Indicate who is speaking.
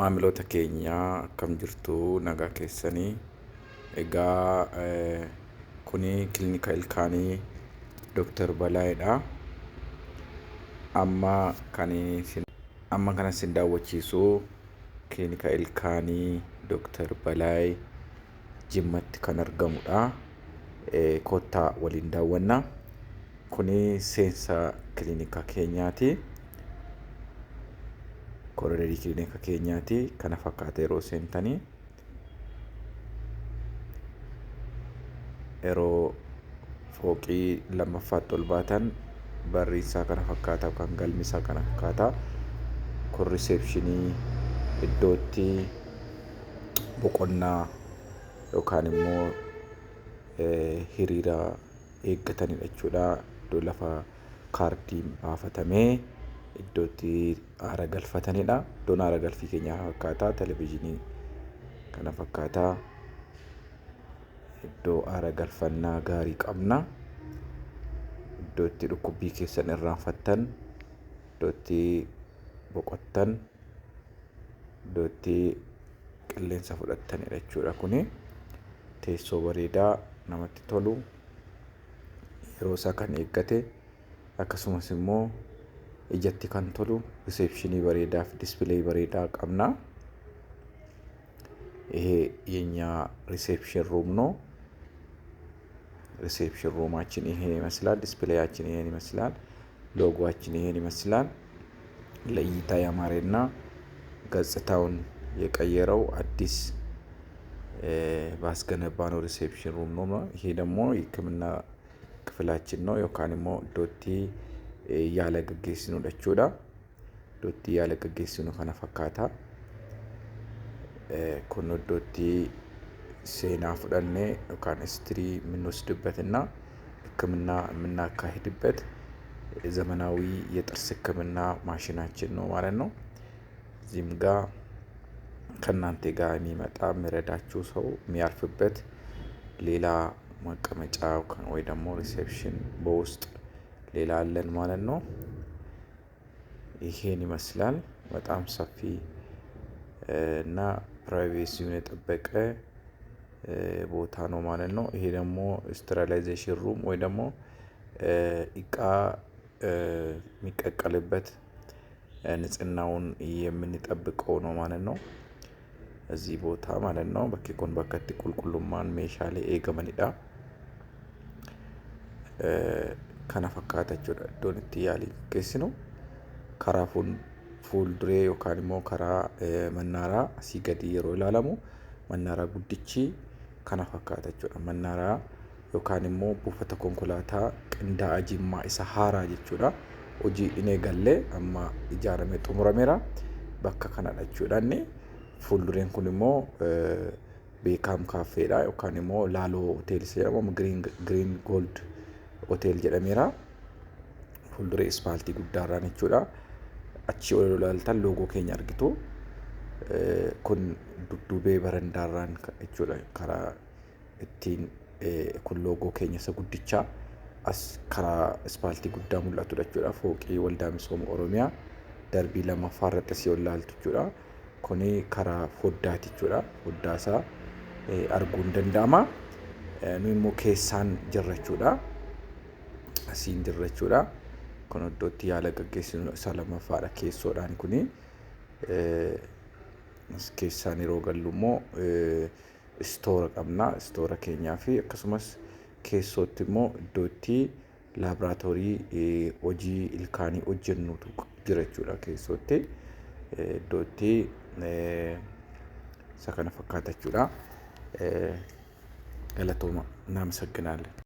Speaker 1: Maamiloota keenyaa akkam jirtu nagaa keessanii. Egaa kuni kilinika ilkaanii Dr. Balaayidha. Amma kana sin daawwachiisu kilinika ilkaanii Dr. Balaay Jimmatti kan argamudha. Kottaa waliin daawwanna. Kuni seensa kilinika keenyaati. Koriidarii kilinika keenyaati. Kana fakkaata yeroo seentanii. Yeroo fooqii lammaffaatti ol baatan barri isaa kana fakkaata kan galmi isaa kana fakkaata. Kun riseepshinii iddootti boqonnaa yookaan immoo hiriira eeggatanidha jechuudha. Iddoo lafa kaardiin baafatamee iddootti aara galfatanidha. Iddoon aara galfii keenyaa fakkaata. Televezyiinii kana fakkaata. Iddoo aara galfannaa gaarii qabna. Iddootti dhukkubbii keessan irraanfattan, iddootti boqottan, iddootti qilleensa fudhattanidha jechuudha. Kuni teessoo bareedaa namatti tolu, yeroo isaa kan eeggate, akkasumas immoo ijatti kan tolu riseepshinii bareedaa fi dispileey bareedaa qabna. ይሄ የኛ ሪሴፕሽን ሩም ነው። ሪሴፕሽን ሩማችን ይሄን ይመስላል። ዲስፕሌያችን ይሄን ይመስላል። ሎጎአችን ይሄን ይመስላል። ለእይታ ያማረና ገጽታውን የቀየረው አዲስ ባስገነባነው ሪሴፕሽን ሩም ነው። ይሄ ደግሞ የሕክምና ክፍላችን ነው። ዮካንሞ ዶቲ ያለ ገጌሲኑ ደቹዳ ዶቲ ያለ ገጌሲኑ ከነ ፈካታ kun iddootti seenaa fudhannee yookaan istirii የምንወስድበትና ሕክምና የምናካሂድበት ዘመናዊ የጥርስ ሕክምና ማሽናችን ነው ማለት ነው። እዚህም ጋር ከእናንተ ጋር የሚመጣ የሚረዳችሁ ሰው የሚያርፍበት ሌላ መቀመጫ ወይ ደግሞ ሪሴፕሽን በውስጥ ሌላ አለን ማለት ነው። ይሄን ይመስላል። በጣም ሰፊ እና ፕራይቬሲውን የጠበቀ ቦታ ነው ማለት ነው። ይሄ ደግሞ ስተራላይዜሽን ሩም ወይ ደግሞ እቃ የሚቀቀልበት ንጽህናውን የምንጠብቀው ነው ማለት ነው። እዚህ ቦታ ማለት ነው በኪኮን በከቲ ቁልቁሉማን ሜሻሌ ኤገመኒዳ kana fakkaata jechuudha. Iddoon itti yaalii gaggeessinu karaa fuulduree yookaan immoo karaa mannaaraa asii gadi yeroo ilaalamu mannaaraa guddichi kana fakkaata jechuudha. Mannaaraa yookaan immoo buufata konkolaataa qindaa'aa Jimmaa isa haaraa jechuudha. Hojii inni eegalee amma ijaaramee xumurameera. Bakka kanadha jechuudha. Inni fuuldureen kun immoo beekaam kaaffeedha yookaan immoo laaloo hoteelii jedhamu Green Gold hotel jedhameera. Fuulduree ispaaltii guddaarraan jechuudha. Achi ol ilaaltan loogoo keenya argitu. Kun dudduubee barandaarraan jechuudha. Karaa ittiin kun loogoo keenya isa guddichaa as karaa ispaaltii guddaa mul'atudha jechuudha. Fooqii waldaa misooma Oromiyaa darbii lammaffaa irratti asii ol ilaaltu jechuudha. Kuni karaa foddaati jechuudha. Foddaasaa arguun danda'ama. Nu immoo keessaan jirra jechuudha. Asiin jirra jechuudha. Kun iddootti yaala gaggeessinu isa lammaffaadha keessoodhaan kuni. Keessaan yeroo gallu immoo istoora qabna. Istoora keenyaa fi akkasumas keessootti immoo iddootti laaboraatoorii hojii ilkaanii hojjennutu jira jechuudha. Keessootti iddootti isa kana fakkaata jechuudha. Galatooma እናመሰግናለን።